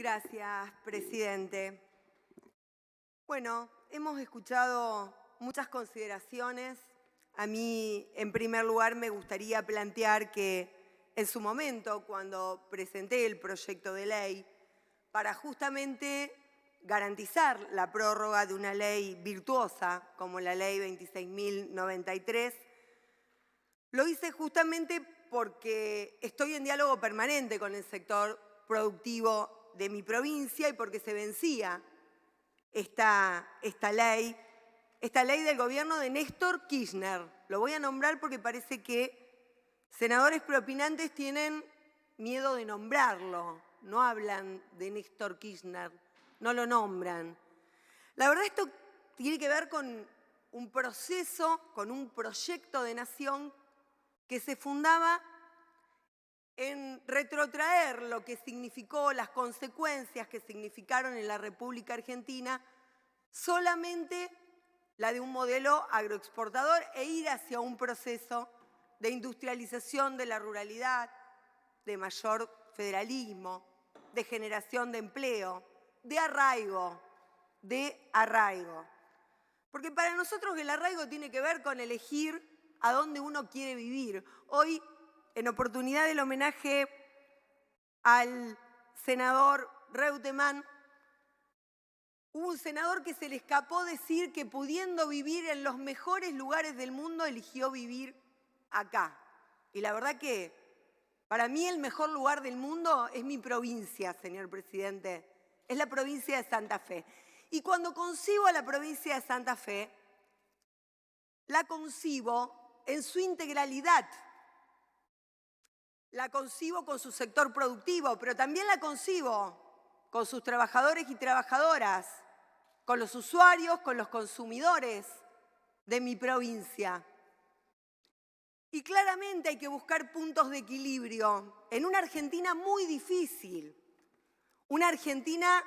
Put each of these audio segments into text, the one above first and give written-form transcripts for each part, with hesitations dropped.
Gracias, presidente. Bueno, hemos escuchado muchas consideraciones. A mí, en primer lugar, me gustaría plantear que en su momento, cuando presenté el proyecto de ley, para justamente garantizar la prórroga de una ley virtuosa como la ley 26.093, lo hice justamente porque estoy en diálogo permanente con el sector productivo de mi provincia y porque se vencía esta ley del gobierno de Néstor Kirchner. Lo voy a nombrar porque parece que senadores preopinantes tienen miedo de nombrarlo, no hablan de Néstor Kirchner, no lo nombran. La verdad, esto tiene que ver con un proceso, con un proyecto de nación que se fundaba en retrotraer lo que significó, las consecuencias que significaron en la República Argentina, solamente la de un modelo agroexportador e ir hacia un proceso de industrialización de la ruralidad, de mayor federalismo, de generación de empleo, de arraigo. Porque para nosotros el arraigo tiene que ver con elegir a dónde uno quiere vivir. Hoy, en oportunidad del homenaje al senador Reutemann, hubo un senador que se le escapó decir que pudiendo vivir en los mejores lugares del mundo, eligió vivir acá. Y la verdad que para mí el mejor lugar del mundo es mi provincia, señor presidente. Es la provincia de Santa Fe. Y cuando concibo a la provincia de Santa Fe, la concibo en su integralidad. La concibo con su sector productivo, pero también la concibo con sus trabajadores y trabajadoras, con los usuarios, con los consumidores de mi provincia. Y claramente hay que buscar puntos de equilibrio en una Argentina muy difícil, una Argentina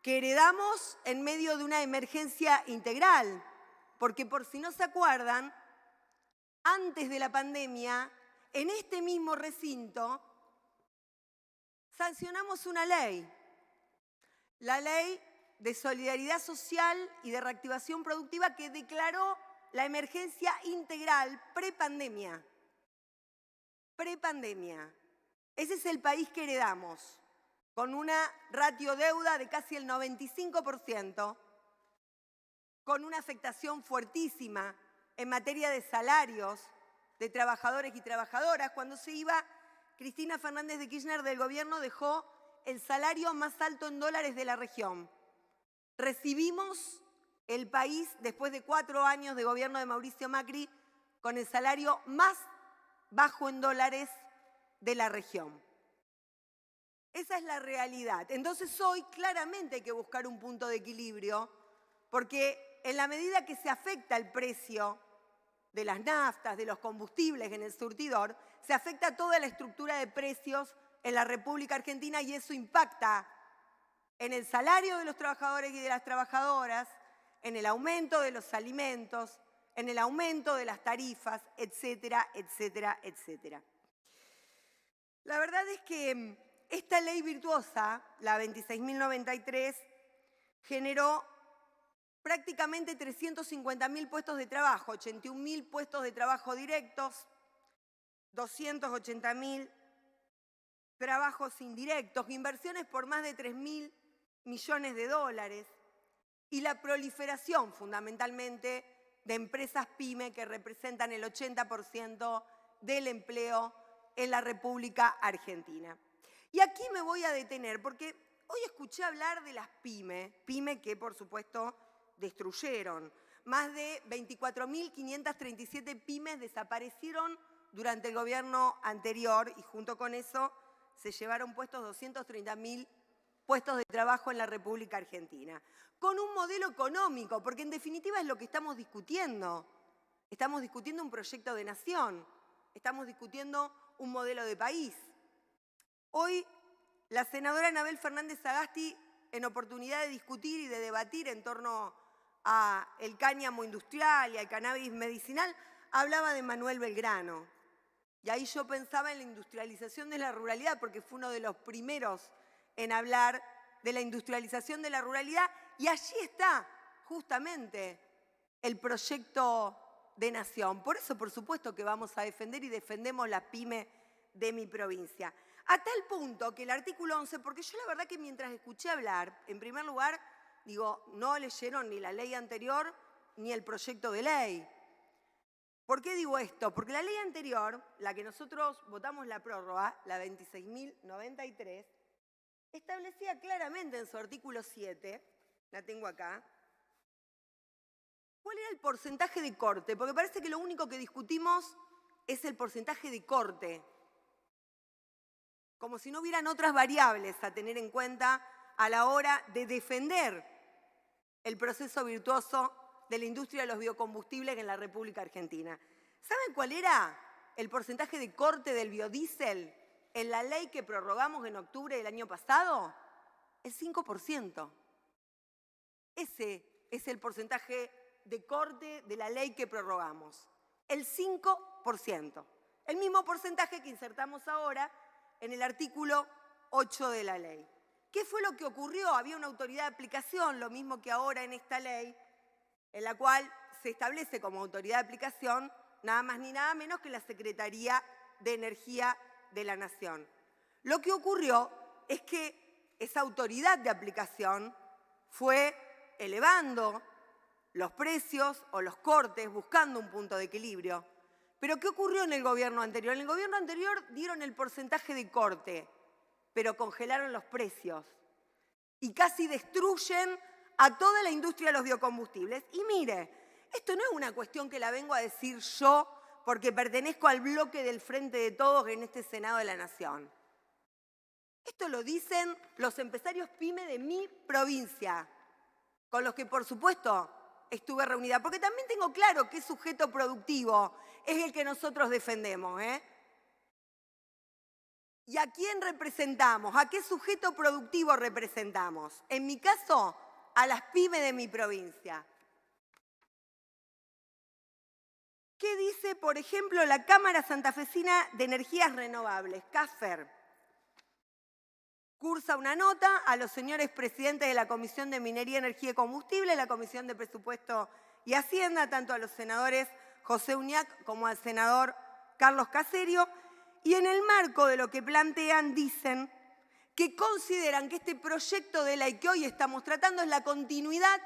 que heredamos en medio de una emergencia integral, porque por si no se acuerdan, antes de la pandemia, en este mismo recinto, sancionamos una ley, la Ley de Solidaridad Social y de Reactivación Productiva, que declaró la emergencia integral prepandemia. Prepandemia. Ese es el país que heredamos, con una ratio deuda de casi el 95%, con una afectación fuertísima en materia de salarios de trabajadores y trabajadoras. Cuando se iba Cristina Fernández de Kirchner del gobierno, dejó el salario más alto en dólares de la región. Recibimos el país, después de 4 años de gobierno de Mauricio Macri, con el salario más bajo en dólares de la región. Esa es la realidad. Entonces hoy claramente hay que buscar un punto de equilibrio, porque en la medida que se afecta el precio de las naftas, de los combustibles en el surtidor, se afecta toda la estructura de precios en la República Argentina y eso impacta en el salario de los trabajadores y de las trabajadoras, en el aumento de los alimentos, en el aumento de las tarifas, etcétera, etcétera, etcétera. La verdad es que esta ley virtuosa, la 26.093, generó prácticamente 350.000 puestos de trabajo, 81.000 puestos de trabajo directos, 280.000 trabajos indirectos, inversiones por más de 3.000 millones de dólares y la proliferación fundamentalmente de empresas PYME que representan el 80% del empleo en la República Argentina. Y aquí me voy a detener porque hoy escuché hablar de las PYME que por supuesto destruyeron. Más de 24.537 pymes desaparecieron durante el gobierno anterior y junto con eso se llevaron puestos 230.000 puestos de trabajo en la República Argentina. Con un modelo económico, porque en definitiva es lo que estamos discutiendo. Estamos discutiendo un proyecto de nación, estamos discutiendo un modelo de país. Hoy la senadora Anabel Fernández Sagasti, en oportunidad de discutir y de debatir en torno al cáñamo industrial y al cannabis medicinal, hablaba de Manuel Belgrano. Y ahí yo pensaba en la industrialización de la ruralidad, porque fue uno de los primeros en hablar de la industrialización de la ruralidad, y allí está justamente el proyecto de nación. Por eso, por supuesto, que vamos a defender y defendemos la pyme de mi provincia. A tal punto que el artículo 11, porque yo la verdad que mientras escuché hablar, en primer lugar, digo, no leyeron ni la ley anterior ni el proyecto de ley. ¿Por qué digo esto? Porque la ley anterior, la que nosotros votamos la prórroga, la 26.093, establecía claramente en su artículo 7, la tengo acá, ¿cuál era el porcentaje de corte? Porque parece que lo único que discutimos es el porcentaje de corte, como si no hubieran otras variables a tener en cuenta a la hora de defender el proceso virtuoso de la industria de los biocombustibles en la República Argentina. ¿Saben cuál era el porcentaje de corte del biodiesel en la ley que prorrogamos en octubre del año pasado? El 5%. Ese es el porcentaje de corte de la ley que prorrogamos. El 5%. El mismo porcentaje que insertamos ahora en el artículo 8 de la ley. ¿Qué fue lo que ocurrió? Había una autoridad de aplicación, lo mismo que ahora en esta ley, en la cual se establece como autoridad de aplicación nada más ni nada menos que la Secretaría de Energía de la Nación. Lo que ocurrió es que esa autoridad de aplicación fue elevando los precios o los cortes, buscando un punto de equilibrio. ¿Pero qué ocurrió en el gobierno anterior? En el gobierno anterior dieron el porcentaje de corte, pero congelaron los precios y casi destruyen a toda la industria de los biocombustibles. Y mire, esto no es una cuestión que la vengo a decir yo porque pertenezco al bloque del Frente de Todos en este Senado de la Nación. Esto lo dicen los empresarios pyme de mi provincia, con los que, por supuesto, estuve reunida. Porque también tengo claro qué sujeto productivo es el que nosotros defendemos, ¿Y a quién representamos? ¿A qué sujeto productivo representamos? En mi caso, a las pymes de mi provincia. ¿Qué dice, por ejemplo, la Cámara Santafesina de Energías Renovables, CAFER? Cursa una nota a los señores presidentes de la Comisión de Minería, Energía y Combustible, la Comisión de Presupuesto y Hacienda, tanto a los senadores José Uñac como al senador Carlos Caserio, y en el marco de lo que plantean dicen que consideran que este proyecto de ley que hoy estamos tratando es la continuidad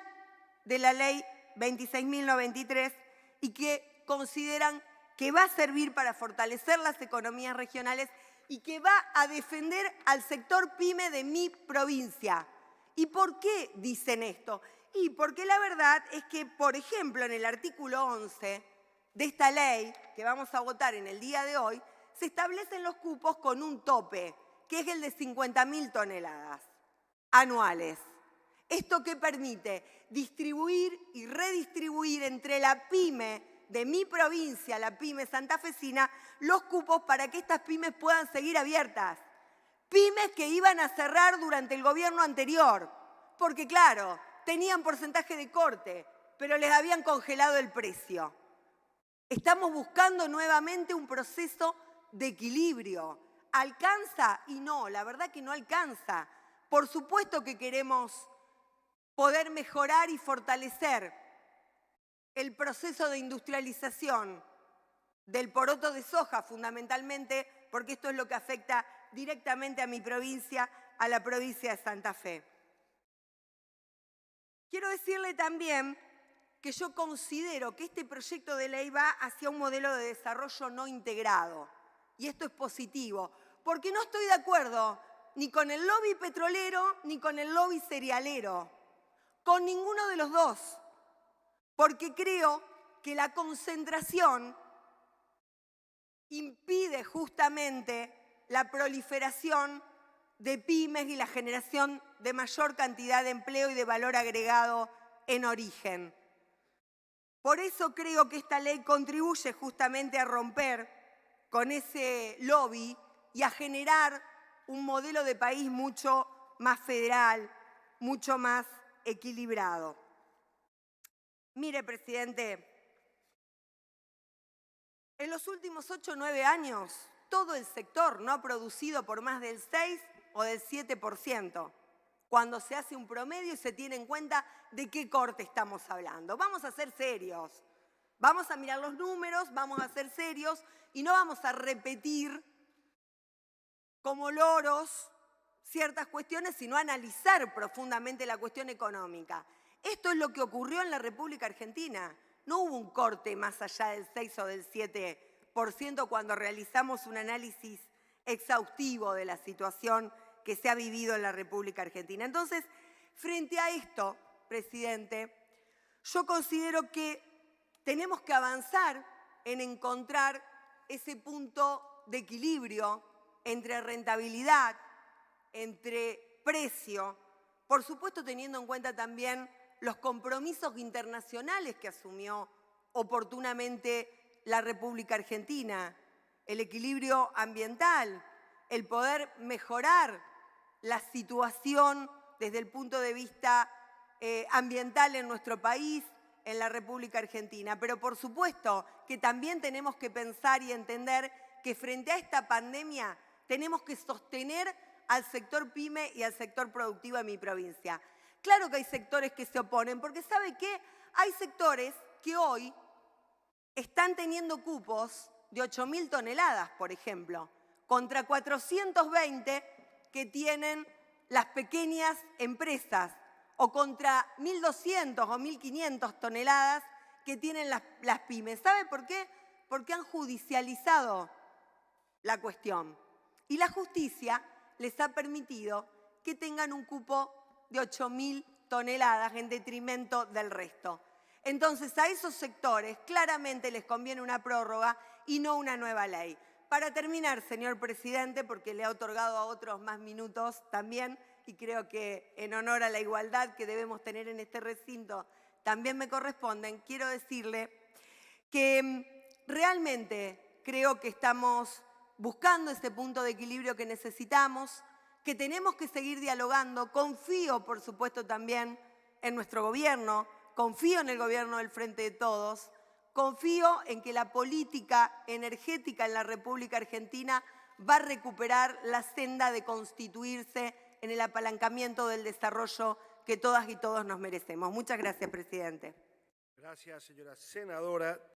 de la ley 26.093 y que consideran que va a servir para fortalecer las economías regionales y que va a defender al sector pyme de mi provincia. ¿Y por qué dicen esto? Y porque la verdad es que, por ejemplo, en el artículo 11 de esta ley que vamos a votar en el día de hoy, se establecen los cupos con un tope, que es el de 50.000 toneladas anuales. ¿Esto qué permite? Distribuir y redistribuir entre la pyme de mi provincia, la pyme santafesina, los cupos para que estas pymes puedan seguir abiertas. Pymes que iban a cerrar durante el gobierno anterior, porque claro, tenían porcentaje de corte, pero les habían congelado el precio. Estamos buscando nuevamente un proceso de equilibrio. ¿Alcanza? Y no, la verdad que no alcanza. Por supuesto que queremos poder mejorar y fortalecer el proceso de industrialización del poroto de soja, fundamentalmente, porque esto es lo que afecta directamente a mi provincia, a la provincia de Santa Fe. Quiero decirle también que yo considero que este proyecto de ley va hacia un modelo de desarrollo no integrado. Y esto es positivo, porque no estoy de acuerdo ni con el lobby petrolero ni con el lobby cerealero, con ninguno de los dos, porque creo que la concentración impide justamente la proliferación de pymes y la generación de mayor cantidad de empleo y de valor agregado en origen. Por eso creo que esta ley contribuye justamente a romper con ese lobby y a generar un modelo de país mucho más federal, mucho más equilibrado. Mire, presidente, en los últimos 8 o 9 años, todo el sector no ha producido por más del 6 o del 7%, cuando se hace un promedio y se tiene en cuenta de qué corte estamos hablando. Vamos a ser serios, vamos a mirar los números, vamos a ser serios y no vamos a repetir como loros ciertas cuestiones, sino analizar profundamente la cuestión económica. Esto es lo que ocurrió en la República Argentina. No hubo un corte más allá del 6 o del 7% cuando realizamos un análisis exhaustivo de la situación que se ha vivido en la República Argentina. Entonces, frente a esto, presidente, yo considero que tenemos que avanzar en encontrar ese punto de equilibrio entre rentabilidad, entre precio, por supuesto teniendo en cuenta también los compromisos internacionales que asumió oportunamente la República Argentina, el equilibrio ambiental, el poder mejorar la situación desde el punto de vista ambiental en nuestro país, en la República Argentina. Pero por supuesto que también tenemos que pensar y entender que frente a esta pandemia tenemos que sostener al sector pyme y al sector productivo de mi provincia. Claro que hay sectores que se oponen, porque ¿sabe qué? Hay sectores que hoy están teniendo cupos de 8.000 toneladas, por ejemplo, contra 420 que tienen las pequeñas empresas, o contra 1.200 o 1.500 toneladas que tienen las pymes. ¿Sabe por qué? Porque han judicializado la cuestión. Y la justicia les ha permitido que tengan un cupo de 8.000 toneladas en detrimento del resto. Entonces, a esos sectores claramente les conviene una prórroga y no una nueva ley. Para terminar, señor presidente, porque le ha otorgado a otros más minutos también, y creo que en honor a la igualdad que debemos tener en este recinto también me corresponden, quiero decirle que realmente creo que estamos buscando ese punto de equilibrio que necesitamos, que tenemos que seguir dialogando. Confío, por supuesto, también en nuestro gobierno, confío en el gobierno del Frente de Todos, confío en que la política energética en la República Argentina va a recuperar la senda de constituirse en el apalancamiento del desarrollo que todas y todos nos merecemos. Muchas gracias, presidente. Gracias, señora senadora.